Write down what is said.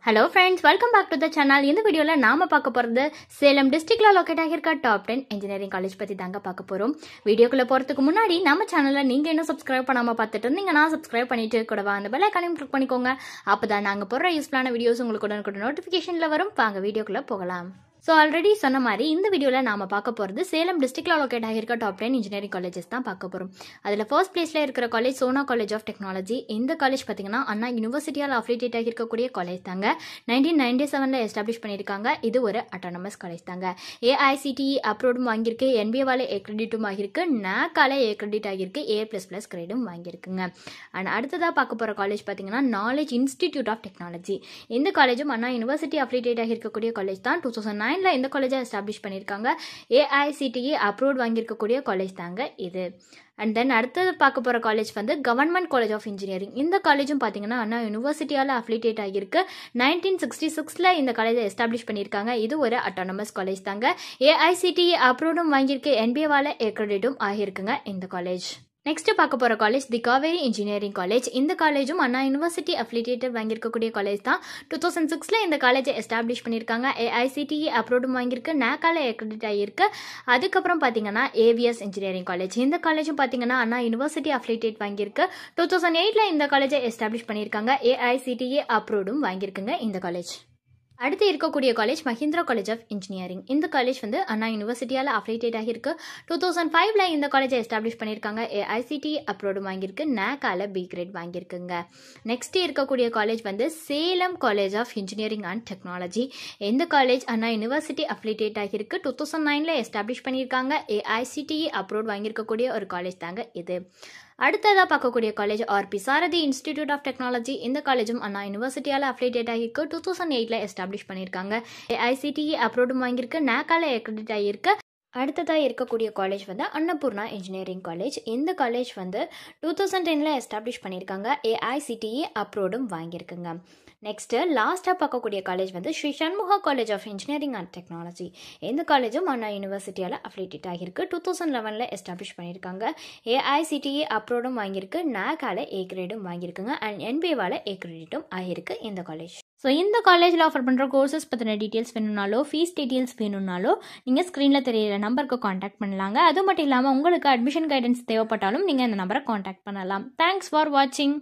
Hello friends, welcome back to the channel. In the video la நாம பார்க்க போறது சேலம் டிஸ்ட்ரிக்ட்ல லொகேட் ஆகிருக்க டாப் 10 இன்ஜினியரிங் காலேஜ் பத்தி தாங்க பார்க்க போறோம். வீடியோக்குள்ள போறதுக்கு முன்னாடி நம்ம சேனலை நீங்க இன்னும் சப்ஸ்கிரைப் பண்ணாம பார்த்துட்டு இருந்தீங்கன்னா சப்ஸ்கிரைப் பண்ணிட்டு கூடவா அந்த பெல் ஐகானையும் கிளிக் பண்ணிக்கோங்க. அப்பதான் நாங்க போற யூஸ்ஃபுல்லான வீடியோஸ் உங்களுக்கு உடனுக்குடன் நோட்டிபிகேஷன்ல வரும். வாங்க வீடியோக்குள்ள போகலாம். ஸோ ஆல்ரெடி சொன்ன மாதிரி இந்த வீடியோவில் நாம் பார்க்க போகிறது சேலம் டிஸ்ட்ரிக்டில் லொகேட் ஆகியிருக்க டாப் 10 இன்ஜினியரிங் காலேஜஸ் தான் பார்க்க போகிறோம். அதில் ஃபர்ஸ்ட் பிளேஸில் இருக்கிற college Sona college of technology. இந்த காலேஜ் பார்த்தீங்கன்னா அண்ணா யூனிவர்சிட்டியால் அஃபிலியேட் ஆகியிருக்கக்கூடிய காலேஜ் தாங்க. 1997 எஸ்டாப்ளிஷ் பண்ணியிருக்காங்க. இது ஒரு அட்டானமஸ் காலேஜ் தாங்க. ஏஐசிடிஇ அப்ரூவ்டும் வாங்கியிருக்கு, என்பிஏவால் ஏ கிரெடிட்டும் ஆகியிருக்கு, நாக்கால ஏ கிரெடிட் ஆகியிருக்கு, A++ கிரேடும் வாங்கியிருக்குங்க. அண்ட் அடுத்ததாக பார்க்க போகிற காலேஜ் பார்த்தீங்கன்னா நாலேஜ் இன்ஸ்டிடியூட் ஆஃப் டெக்னாலஜி. இந்த காலேஜும் அண்ணா யூனிவர்சிட்டி அஃபிலியேட் ஆகியிருக்கக்கூடிய காலேஜ் தான். 2009 இந்த காலேஜை எஸ்டாப்ளிஷ் பண்ணியிருக்காங்க. ஏஐசிடிஇ அப்ரூவ்ட் வாங்கியிருக்கக்கூடிய காலேஜ் தாங்க இது. அண்ட் தென் அடுத்தது பார்க்க போகிற காலேஜ் வந்து கவர்மெண்ட் காலேஜ் ஆஃப் இன்ஜினியரிங். இந்த காலேஜும் பார்த்தீங்கன்னா அண்ணா யூனிவர்சிட்டியால் அஃபிலியேட் ஆகியிருக்கு. 1966 இந்த காலேஜை எஸ்டாப்ளிஷ் பண்ணியிருக்காங்க. இது ஒரு அட்டானமஸ் காலேஜ் தாங்க. ஏஐசிடிஇ அப்ரூவ்டும் வாங்கியிருக்கு, என்பிஏவால் ஏ கிரெடிட்டும் ஆகியிருக்குங்க இந்த காலேஜ். நெக்ஸ்ட் பார்க்க போகிற காலேஜ் தி காவேரி இன்ஜினியரிங் காலேஜ். இந்த காலேஜும் அண்ணா யூனிவர்சிட்டி அஃபிலியேட்டட் வாங்கியிருக்கக்கூடிய காலேஜ் தான். 2006 இந்த காலேஜை எஸ்டாப்ளிஷ் பண்ணியிருக்காங்க. ஏஐசிடிஇ அப்ரூவ்டும் வாங்கியிருக்கு, நாக்கால ஏ கிரெடிட் ஆகியிருக்கு. அதுக்கப்புறம் பார்த்தீங்கன்னா ஏவிஎஸ் இன்ஜினியரிங் காலேஜ். இந்த காலேஜும் பார்த்தீங்கன்னா அண்ணா யூனிவர்சிட்டி அஃபிலியேட்டட் வாங்கியிருக்கு. 2008 இந்த காலேஜை எஸ்டாப்ளிஷ் பண்ணியிருக்காங்க. ஏஐசிடிஇ அப்ரூவ்டும் வாங்கியிருக்குங்க இந்த காலேஜ். அடுத்து இருக்கக்கூடிய college Mahindra college of engineering. இந்த காலேஜ் வந்து அண்ணா யூனிவர்சிட்டியால் அஃபிலியேட் ஆகியிருக்கு. 2005 இந்த காலேஜை எஸ்டாப்ளிஷ் பண்ணியிருக்காங்க. ஏஐசிடிஇ அப்ரூவ்டு வாங்கியிருக்கு, நாக்கால பி கிரேட் வாங்கியிருக்குங்க. நெக்ஸ்ட் இருக்கக்கூடிய காலேஜ் வந்து Salem college of engineering and technology. இந்த காலேஜ் அண்ணா யூனிவர்சிட்டி அஃபிலியேட் ஆகியிருக்கு. 2009 எஸ்டாப்ளிஷ் பண்ணியிருக்காங்க. ஏஐசிடிஇ அப்ரூவ்ட் வாங்கியிருக்கக்கூடிய ஒரு காலேஜ் தாங்க இது. அடுத்ததாக பார்க்கக்கூடிய college RP Sarathy institute of technology. இந்த காலேஜும் அண்ணா யூனிவர்சிட்டியால் அஃபிலியேட் ஆகியிருக்கு. 2008 எஸ்டாப்ளிஷ் பண்ணியிருக்காங்க. ஏஐசிடிஇ அப்ரூவ்டும் வாங்கியிருக்கு, நாக்கால ஏ கிரெடிட் ஆகியிருக்கு. அடுத்ததாக இருக்கக்கூடிய காலேஜ் வந்து அன்னபூர்ணா இன்ஜினியரிங் காலேஜ். இந்த காலேஜ் வந்து 2010 எஸ்டாப்ளிஷ் பண்ணியிருக்காங்க. ஏஐசிடிஇ அப்ரூவ்டும் வாங்கியிருக்குங்க. நெக்ஸ்ட்டு லாஸ்ட்டாக பார்க்கக்கூடிய காலேஜ் வந்து Sri Shanmuga college of engineering and technology. இந்த காலேஜும் அண்ணா யூனிவர்சிட்டியால் அஃபிலியேட் ஆகியிருக்கு. 2011 எஸ்டாப்ளிஷ் பண்ணியிருக்காங்க. ஏஐசிடிஇ அப்ரூவ்டும் வாங்கியிருக்கு, நாக்கால ஏ கிரேடும் வாங்கியிருக்குங்க. அண்ட் என்பிஏவால் ஏ கிரெடிட்டும் ஆகியிருக்கு இந்த காலேஜ். ஸோ இந்த காலேஜில் ஆஃபர் பண்ணுற கோர்சஸ் பற்றின டீட்டெயில்ஸ் வேணும்னாலோ ஃபீஸ் டீட்டெயில்ஸ் வேணும்னாலோ நீங்கள் ஸ்க்ரீனில் தெரியிற நம்பருக்கு காண்டாக்ட் பண்ணலாங்க. அது மட்டும் இல்லாமல் உங்களுக்கு அட்மிஷன் கைடன்ஸ் தேவைப்பட்டாலும் நீங்கள் இந்த நம்பரை காண்டாக்ட் பண்ணலாம். தேங்க்ஸ் ஃபார் வாட்சிங்.